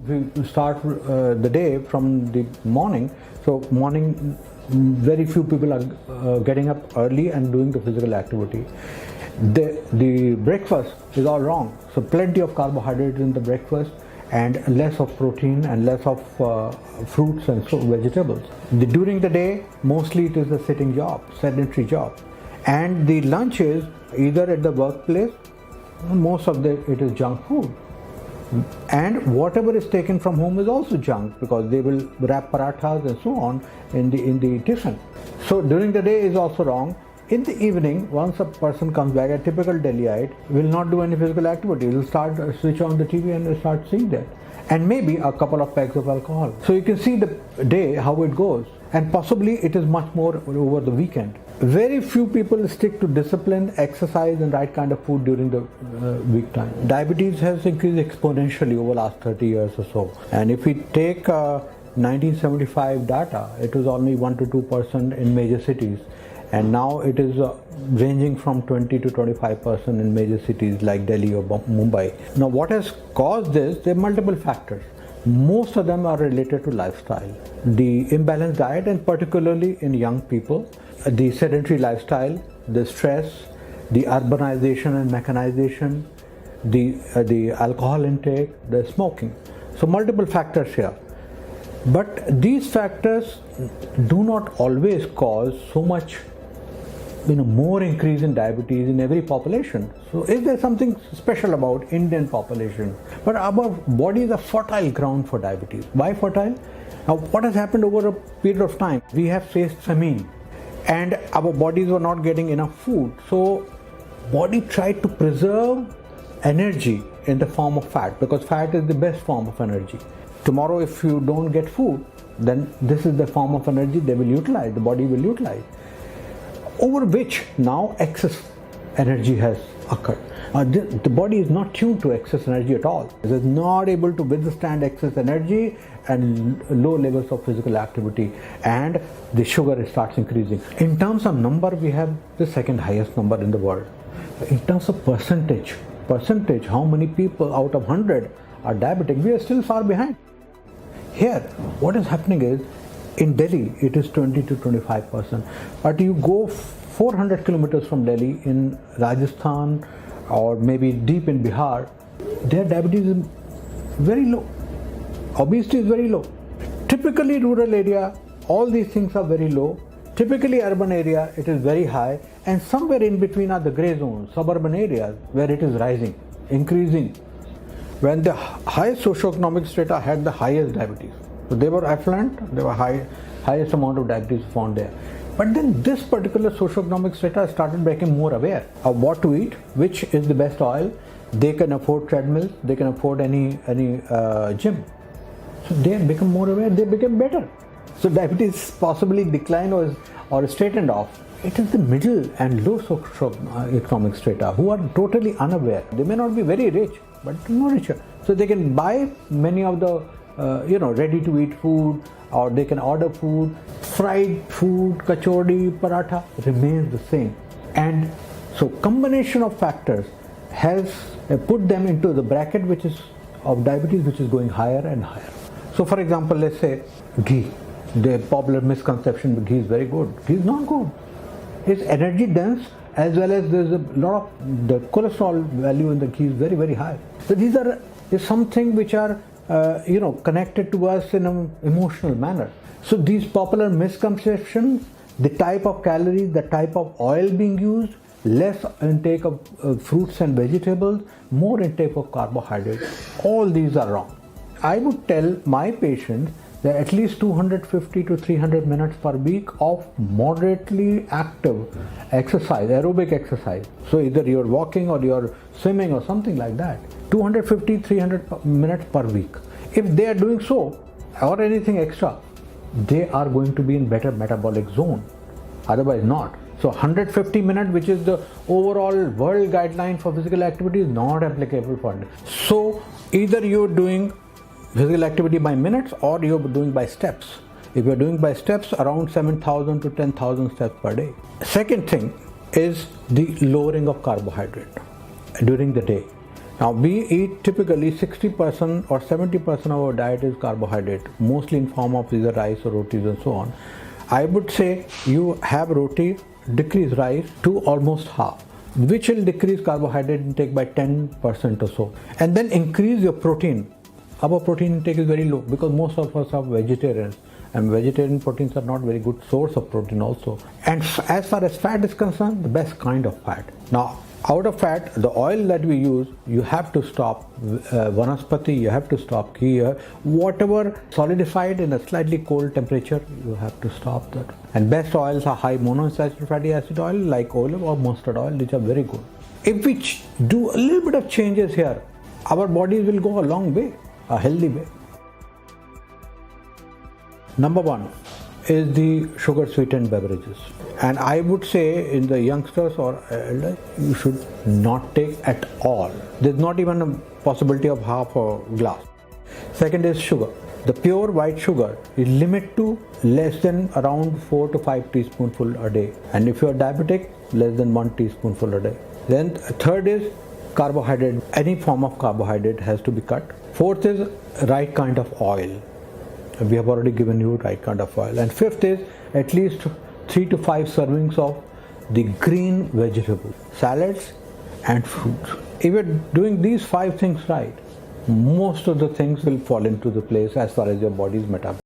We start the day from the morning. So morning, very few people are getting up early and doing the physical activity. The breakfast is all wrong. So plenty of carbohydrates in the breakfast and less of protein and less of fruits and vegetables. During the day, mostly it is a sitting job, sedentary job. And the lunch is either at the workplace, most of it is junk food. And whatever is taken from home is also junk, because they will wrap parathas and so on in the tiffin. So during the day is also wrong. In the evening, once a person comes back, a typical Delhiite will not do any physical activity. He will switch on the TV and start seeing that. And maybe a couple of packs of alcohol. So you can see the day, how it goes. And possibly it is much more over the weekend. Very few people stick to discipline, exercise and right kind of food during the week time. Diabetes has increased exponentially over the last 30 years or so. And if we take 1975 data, it was only 1 to 2% in major cities. And now it is ranging from 20 to 25% in major cities like Delhi or Mumbai. Now what has caused this? There are multiple factors. Most of them are related to lifestyle. The imbalanced diet, and particularly in young people, the sedentary lifestyle, the stress, the urbanization and mechanization, the alcohol intake, the smoking. So multiple factors here. But these factors do not always cause so much more increase in diabetes in every population. So is there something special about Indian population? But our body is a fertile ground for diabetes. Why fertile? Now what has happened over a period of time? We have faced famine and our bodies were not getting enough food. So body tried to preserve energy in the form of fat, because fat is the best form of energy. Tomorrow if you don't get food, then this is the form of energy they will utilize, the body will utilize, over which now excess energy has occurred. The body is not tuned to excess energy at all. It is not able to withstand excess energy and low levels of physical activity, and the sugar starts increasing. In terms of number, we have the second highest number in the world. In terms of percentage, how many people out of 100 are diabetic, we are still far behind. Here, what is happening is, in Delhi, it is 20 to 25%. But you go 400 kilometers from Delhi in Rajasthan or maybe deep in Bihar, their diabetes is very low. Obesity is very low. Typically rural area, all these things are very low. Typically urban area, it is very high. And somewhere in between are the grey zones, suburban areas, where it is rising, increasing. When the highest socioeconomic strata had the highest diabetes. So they were affluent, they were highest amount of diabetes found there. But then this particular socioeconomic strata started becoming more aware of what to eat, which is the best oil. They can afford treadmills, they can afford any gym. So they become more aware, they become better. So diabetes possibly declined or straightened off. It is the middle and low socioeconomic strata who are totally unaware. They may not be very rich, but no richer. So they can buy many of the ready-to-eat food, or they can order food. Fried food, kachori, paratha remains the same. And so combination of factors has put them into the bracket of diabetes, which is going higher and higher. So for example, let's say ghee. The popular misconception that ghee is very good. Ghee is not good. It's energy dense, as well as there's a lot of the cholesterol value in the ghee is very, very high. So these is something which are connected to us in an emotional manner. So these popular misconceptions, the type of calories, the type of oil being used, less intake of fruits and vegetables, more intake of carbohydrates, all these are wrong. I would tell my patients that at least 250 to 300 minutes per week of moderately active exercise, aerobic exercise. So either you're walking or you're swimming or something like that. 250, 300 minutes per week. If they are doing so, or anything extra, they are going to be in better metabolic zone. Otherwise not. So 150 minutes, which is the overall world guideline for physical activity, is not applicable for it. So either you're doing physical activity by minutes or you're doing by steps. If you're doing by steps, around 7,000 to 10,000 steps per day. Second thing is the lowering of carbohydrate during the day. Now we eat typically 60% or 70% of our diet is carbohydrate, mostly in form of either rice or rotis and so on. I would say you have roti, decrease rice to almost half, which will decrease carbohydrate intake by 10% or so, and then increase your protein. Our protein intake is very low because most of us are vegetarians, and vegetarian proteins are not very good source of protein also. And as far as fat is concerned, the best kind of fat. Now, out of fat, the oil that we use, you have to stop vanaspati, you have to stop ghee, whatever solidified in a slightly cold temperature, you have to stop that. And best oils are high monounsaturated fatty acid oil like olive or mustard oil, which are very good. If we do a little bit of changes here, our bodies will go a long way, a healthy way. Number one is the sugar sweetened beverages. And I would say in the youngsters or elders, you should not take at all. There's not even a possibility of half a glass. Second is sugar. The pure white sugar is limited to less than around 4 to 5 teaspoonful a day. And if you are diabetic, less than 1 teaspoonful a day. Then third is carbohydrate. Any form of carbohydrate has to be cut. Fourth is right kind of oil. We have already given you right kind of oil. And fifth is at least 3 to 5 servings of the green vegetables, salads and fruits. If you're doing these 5 things right, most of the things will fall into the place as far as your body's metabolism.